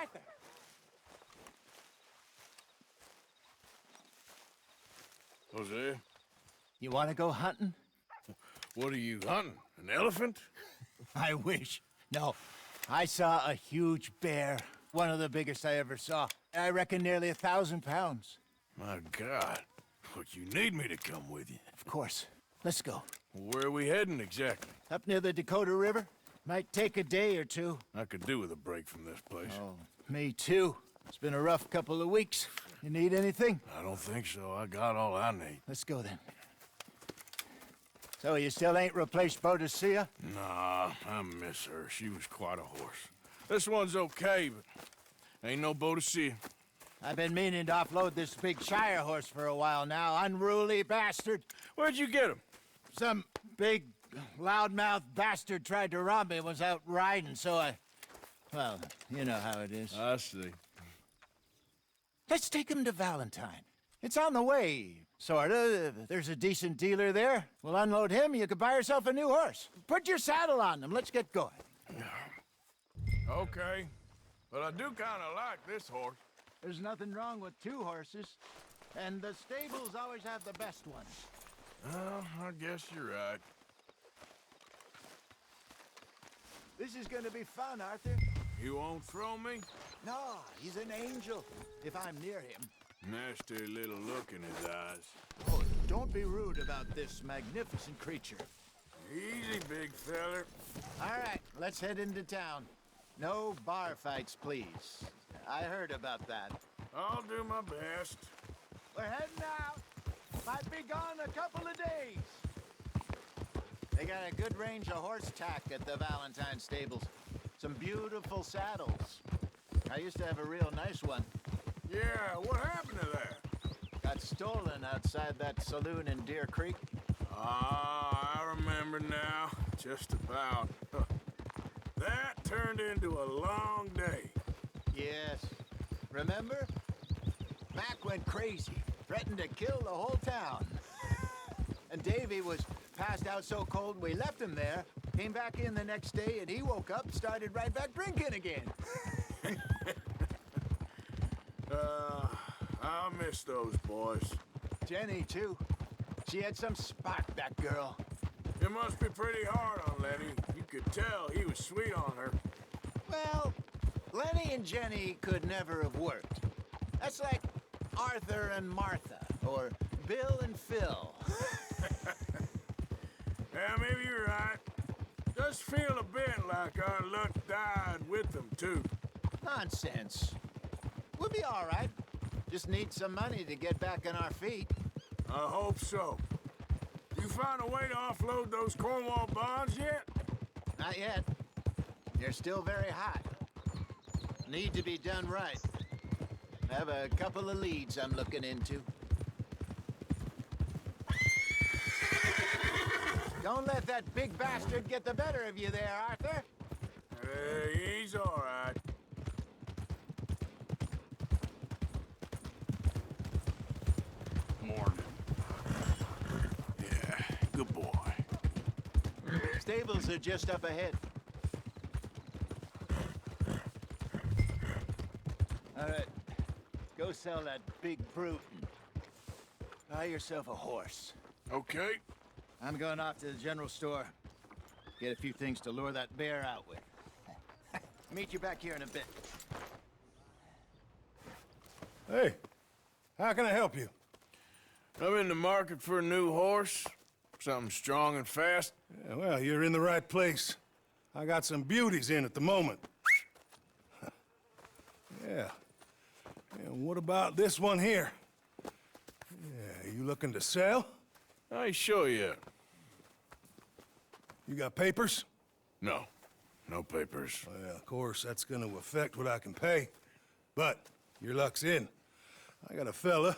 Arthur. Jose, You want to go hunting? what are you hunting? An elephant? I wish. No, I saw a huge bear. One of the biggest I ever saw. I reckon nearly 1,000 pounds. My God. But you need me to come with you. Of course. Let's go. Where are we heading exactly? Up near the Dakota River. Might take a day or two. I could do with a break from this place. Oh, me too. It's been a rough couple of weeks. You need anything? I don't think so. I got all I need. Let's go then. So you still ain't replaced Boadicea? Nah, I miss her. She was quite a horse. This one's okay, but ain't no Boadicea. I've been meaning to offload this big Shire horse for a while now. Unruly bastard. Where'd you get him? Some big, loudmouth bastard tried to rob me, was out riding, so I... Well, you know how it is. I see. Let's take him to Valentine. It's on the way, sorta. There's a decent dealer there. We'll unload him, you could buy yourself a new horse. Put your saddle on him, let's get going. Okay. But I do kind of like this horse. There's nothing wrong with two horses. And the stables always have the best ones. Well, I guess you're right. This is gonna be fun, Arthur. You won't throw me? No, he's an angel, if I'm near him. Nasty little look in his eyes. Oh, don't be rude about this magnificent creature. Easy, big feller. All right, let's head into town. No bar fights, please. I heard about that. I'll do my best. We're heading out. Might be gone a couple of days. They got a good range of horse tack at the Valentine stables. Some beautiful saddles. I used to have a real nice one. Yeah, what happened to that? Got stolen outside that saloon in Deer Creek. Ah, I remember now. Just about. That turned into a long day. Yes. Remember? Mac went crazy. Threatened to kill the whole town. And Davy was passed out so cold we left him there. Came back in the next day and he woke up and started right back drinking again. I miss those boys. Jenny, too. She had some spark, that girl. It must be pretty hard on Lenny. You could tell he was sweet on her. Well, Lenny and Jenny could never have worked. That's like Arthur and Martha, or Bill and Phil. Yeah, maybe you're right. Does feel a bit like our luck died with them, too. Nonsense. We'll be all right. Just need some money to get back on our feet. I hope so. You find a way to offload those Cornwall bonds yet? Not yet. They're still very hot. Need to be done right. I have a couple of leads I'm looking into. Don't let that big bastard get the better of you there, Arthur. He's all right. Morning. Yeah, good boy. Stables are just up ahead. All right. Go sell that big brute and buy yourself a horse. Okay. I'm going off to the general store. Get a few things to lure that bear out with. Meet you back here in a bit. Hey, how can I help you? I'm in the market for a new horse. Something strong and fast. Yeah, well, you're in the right place. I got some beauties in at the moment. Yeah. And what about this one here? Yeah, you looking to sell? I ain't sure yet. You got papers? No. No papers. Well, of course, that's gonna affect what I can pay. But your luck's in. I got a fella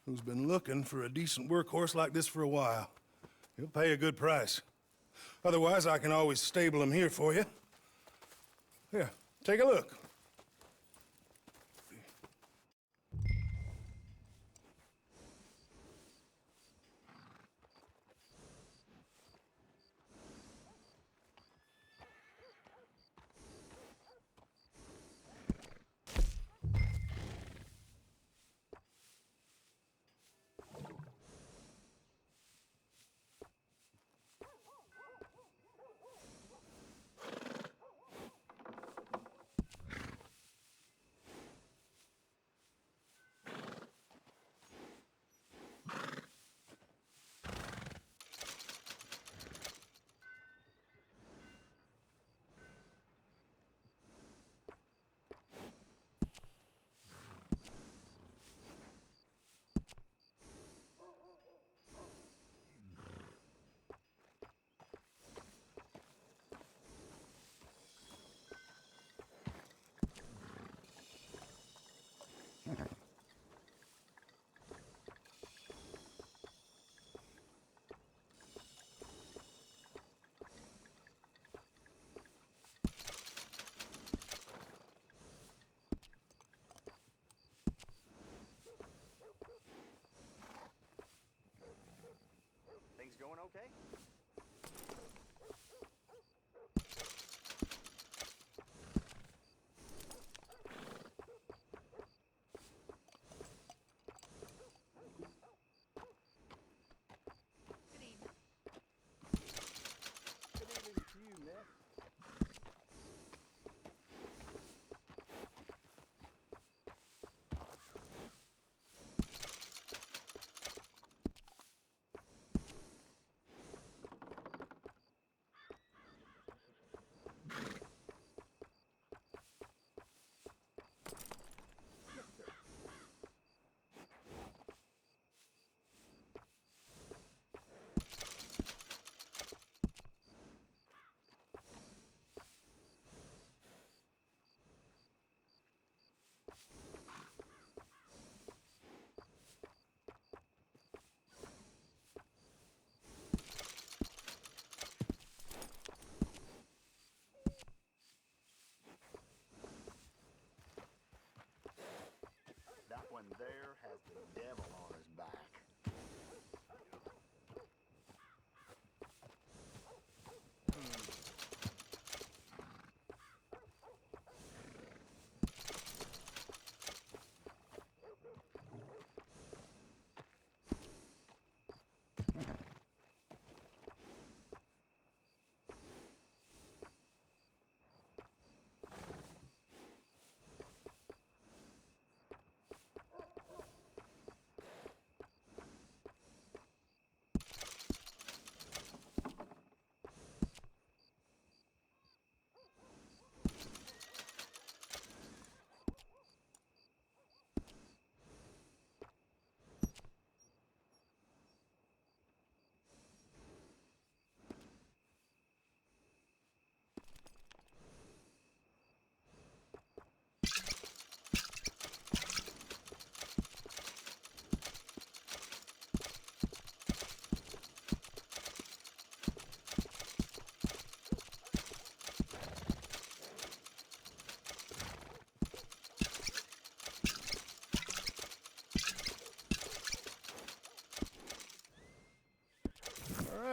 who's been looking for a decent workhorse like this for a while. He'll pay a good price. Otherwise, I can always stable him here for you. Here, take a look.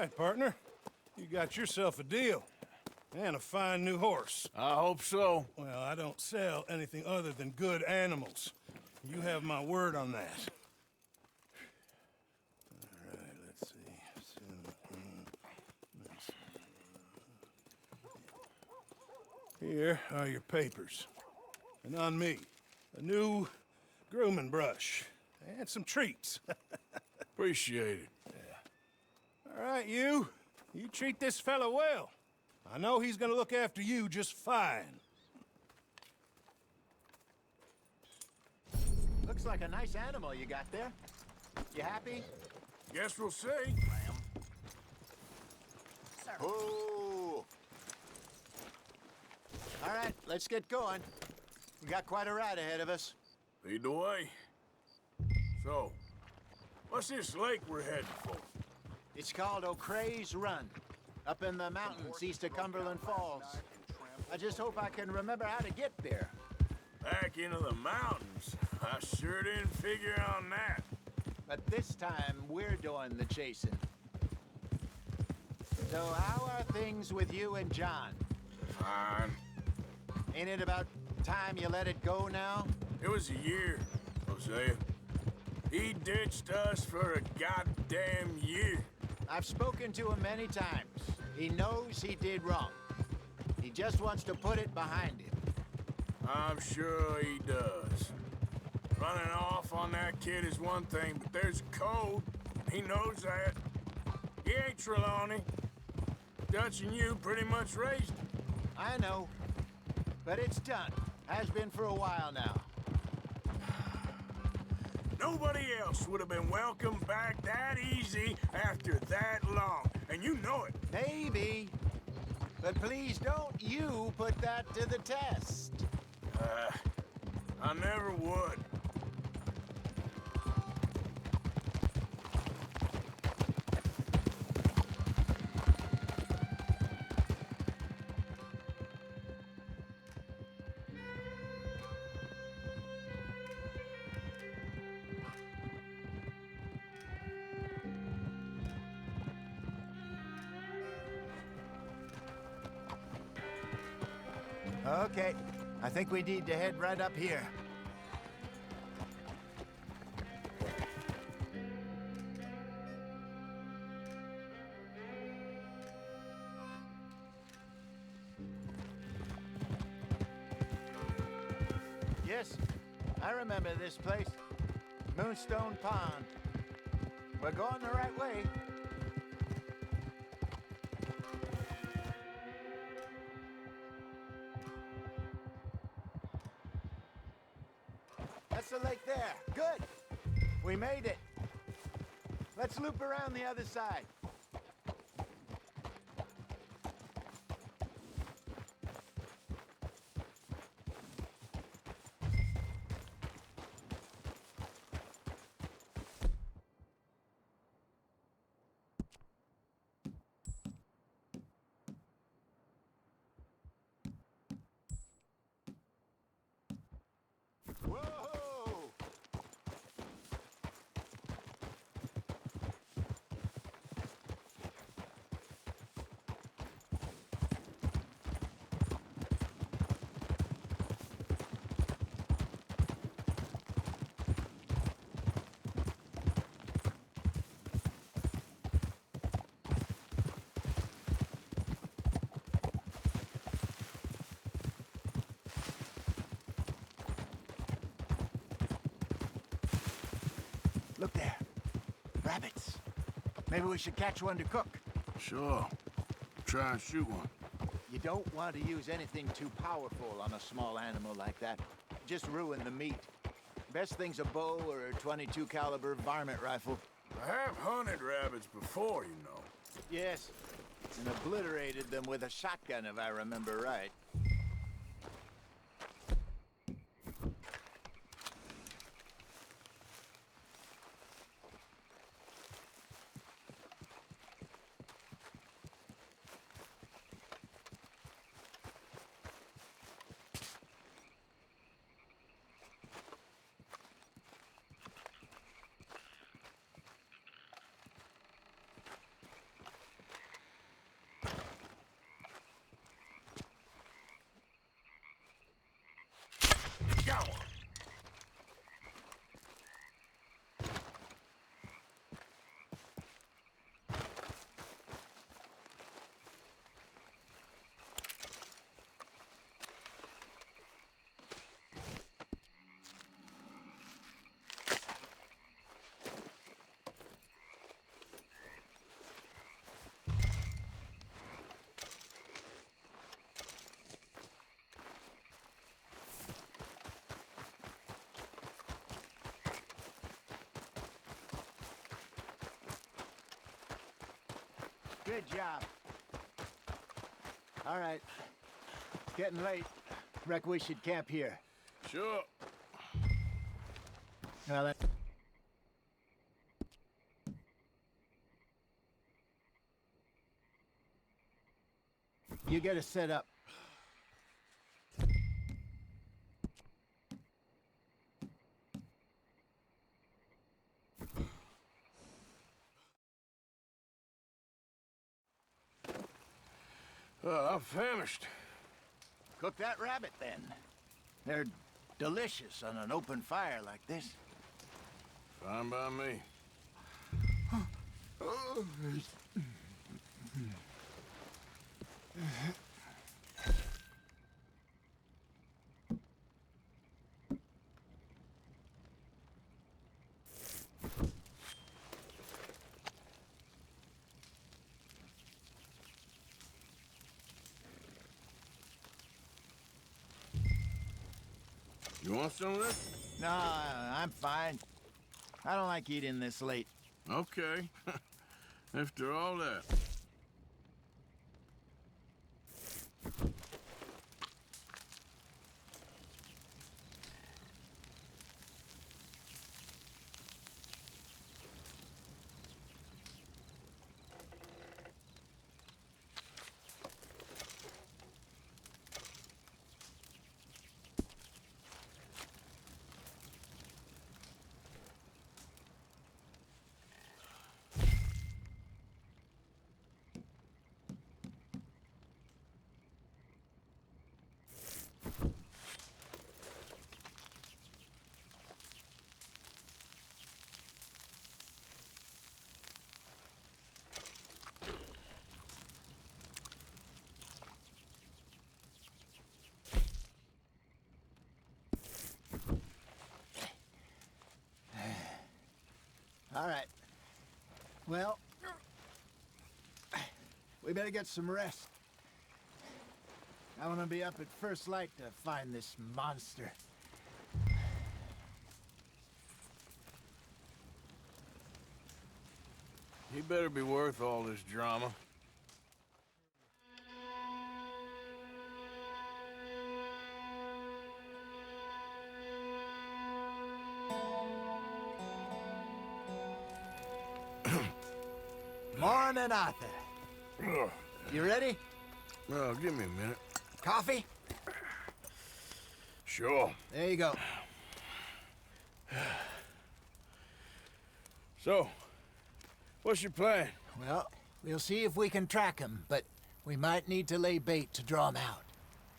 right, partner. You got yourself a deal. And a fine new horse. I hope so. Well, I don't sell anything other than good animals. You have my word on that. All right, let's see. Here are your papers. And on me, a new grooming brush. And some treats. Appreciate it. All right, you. You treat this fella well. I know he's gonna look after you just fine. Looks like a nice animal you got there. You happy? Guess we'll see. Oh! All right, let's get going. We got quite a ride ahead of us. Lead the way. So, what's this lake we're heading for? It's called O'Creagh's Run, up in the mountains east of Cumberland Falls. I just hope I can remember how to get there. Back into the mountains? I sure didn't figure on that. But this time, we're doing the chasing. So how are things with you and John? Fine. Ain't it about time you let it go now? It was a year, Hosea. He ditched us for a goddamn year. I've spoken to him many times. He knows he did wrong. He just wants to put it behind him. I'm sure he does. Running off on that kid is one thing, but there's a code. He knows that. He ain't Trelawney. Dutch and you pretty much raised him. I know. But it's done. Has been for a while now. Nobody else would have been welcomed back that easy after that long, and you know it. Maybe. But please don't you put that to the test. I never would. Okay. I think we need to head right up here. Yes, I remember this place. Moonstone Pond. We're going the right way. That's the lake there. Good. We made it. Let's loop around the other side. Whoa! Look there. Rabbits. Maybe we should catch one to cook. Sure. Try and shoot one. You don't want to use anything too powerful on a small animal like that. Just ruin the meat. Best thing's a bow or a .22 caliber varmint rifle. I have hunted rabbits before, you know. Yes, and obliterated them with a shotgun if I remember right. Good job. All right. It's getting late. Reckon we should camp here. Sure. Well, that... You get us set up. I'm famished. Cook that rabbit, then. They're delicious on an open fire like this. Fine by me. You want some of this? No, I'm fine. I don't like eating this late. Okay. After all that. All right. Well, we better get some rest. I want to be up at first light to find this monster. He better be worth all this drama. Morning, Arthur. You ready? Well, give me a minute. Coffee? Sure. There you go. So, what's your plan? Well, we'll see if we can track him, but we might need to lay bait to draw him out.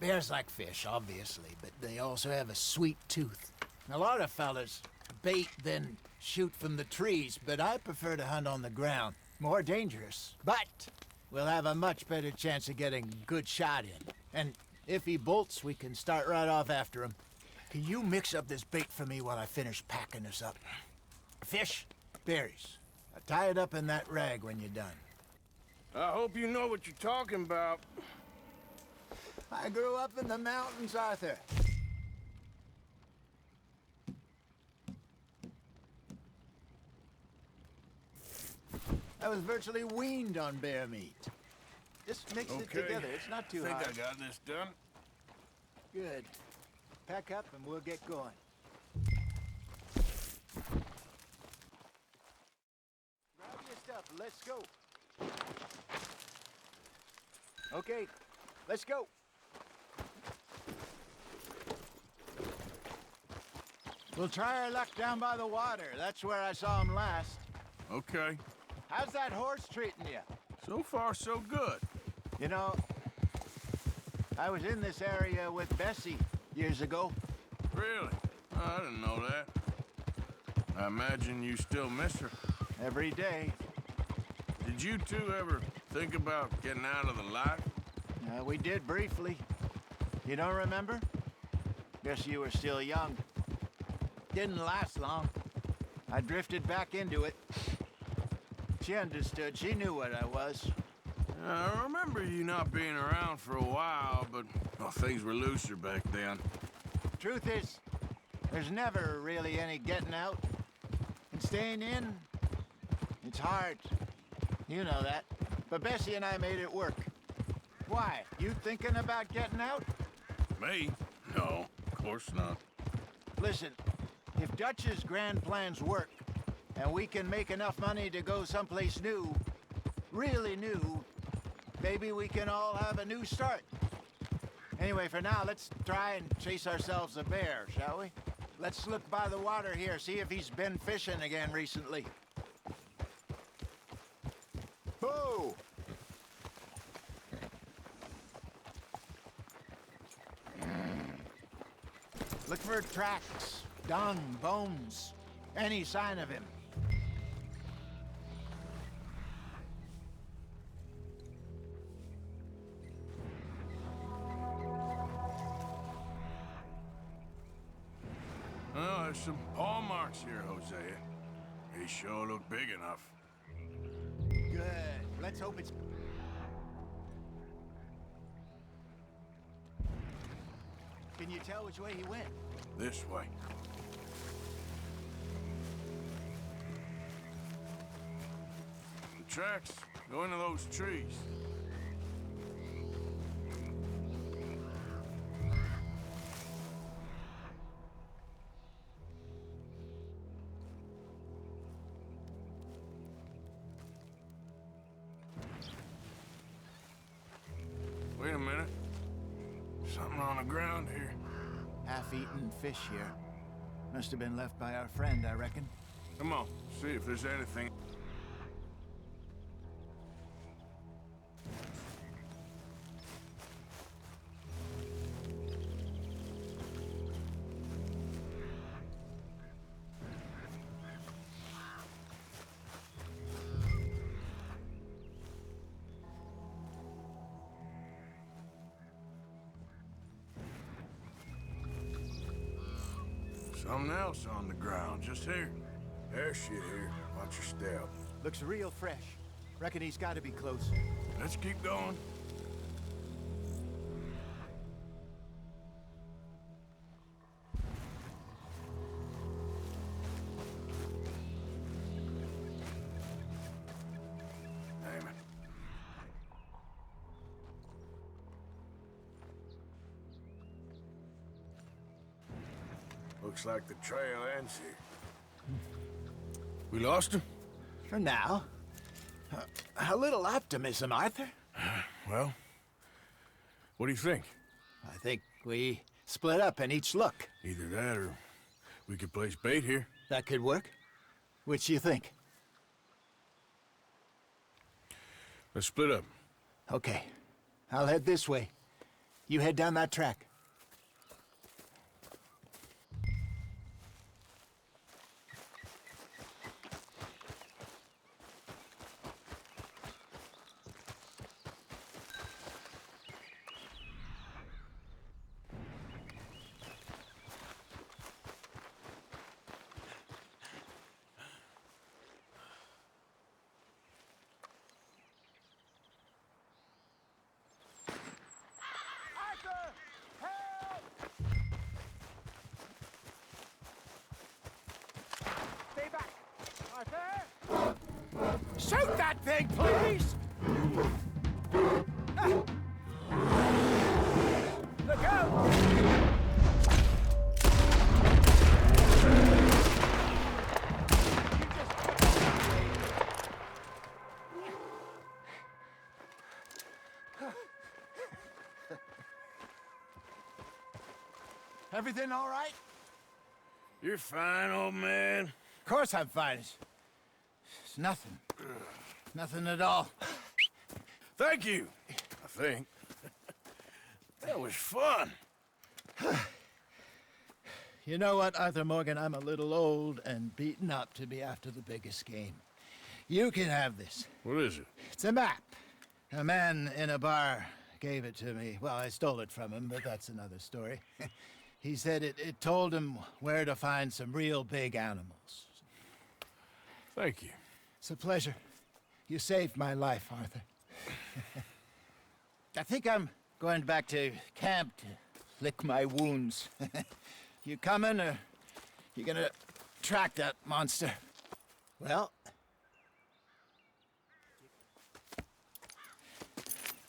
Bears like fish, obviously, but they also have a sweet tooth. A lot of fellas bait, then shoot from the trees, but I prefer to hunt on the ground. More dangerous, but we'll have a much better chance of getting a good shot in. And if he bolts, we can start right off after him. Can you mix up this bait for me while I finish packing this up? Fish, berries. Tie it up in that rag when you're done. I hope you know what you're talking about. I grew up in the mountains, Arthur. I was virtually weaned on bear meat. Just mix it together. It's not too hard. I think I got this done. Good. Pack up and we'll get going. Grab your stuff. Let's go. Okay, let's go. We'll try our luck down by the water. That's where I saw him last. Okay. How's that horse treating you? So far, so good. You know, I was in this area with Bessie years ago. Really? Oh, I didn't know that. I imagine you still miss her. Every day. Did you two ever think about getting out of the life? We did briefly. You don't remember? Guess you were still young. Didn't last long. I drifted back into it. She understood. She knew what I was. I remember you not being around for a while, but well, things were looser back then. Truth is, there's never really any getting out. And staying in, it's hard. You know that. but Bessie and I made it work. Why? You thinking about getting out? Me? No, of course not. Listen, if Dutch's grand plans work, and we can make enough money to go someplace new, really new, maybe we can all have a new start. Anyway, for now, let's try and chase ourselves a bear, shall we? Let's look by the water here, see if he's been fishing again recently. Boo! Look for tracks, dung, bones, any sign of him. Well, there's some paw marks here, Hosea. They sure look big enough. Good. Let's hope it's... Can you tell which way he went? This way. The tracks go into those trees. Wait a minute. Something on the ground here. Half-eaten fish here. Must have been left by our friend, I reckon. Come on, see if there's anything. Something else on the ground, just here. There's shit here. Watch your step. Looks real fresh. Reckon he's got to be close. Let's keep going. Damn it. Looks like the trail ends here. We lost him? For now. A little optimism, Arthur. Well, what do you think? I think we split up and each look. Either that or we could place bait here. That could work. Which you think? Let's split up. Okay. I'll head this way. You head down that track. Stay back! Arthur! Shoot that thing, please! Look out! Everything all right? You're fine, old man. Of course I'm fine. It's nothing. Nothing at all. Thank you, I think. That was fun. You know what, Arthur Morgan? I'm a little old and beaten up to be after the biggest game. You can have this. What is it? It's a map. A man in a bar gave it to me. Well, I stole it from him, but that's another story. He said it told him where to find some real big animals. Thank you. It's a pleasure. You saved my life, Arthur. I think I'm going back to camp to lick my wounds. You coming, or you gonna track that monster? Well...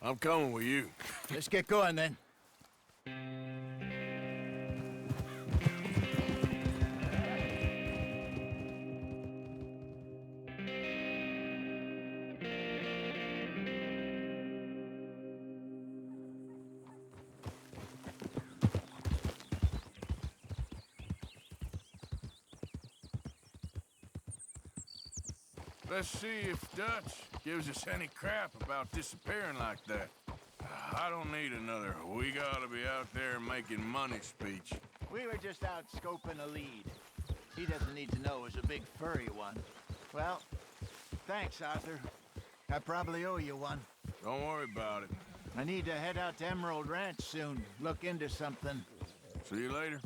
I'm coming with you. Let's get going then. Let's see if Dutch gives us any crap about disappearing like that. I don't need another "we gotta be out there making money" speech. We were just out scoping a lead. He doesn't need to know it was a big furry one. Well, thanks, Arthur. I probably owe you one. Don't worry about it. I need to head out to Emerald Ranch soon. Look into something. See you later.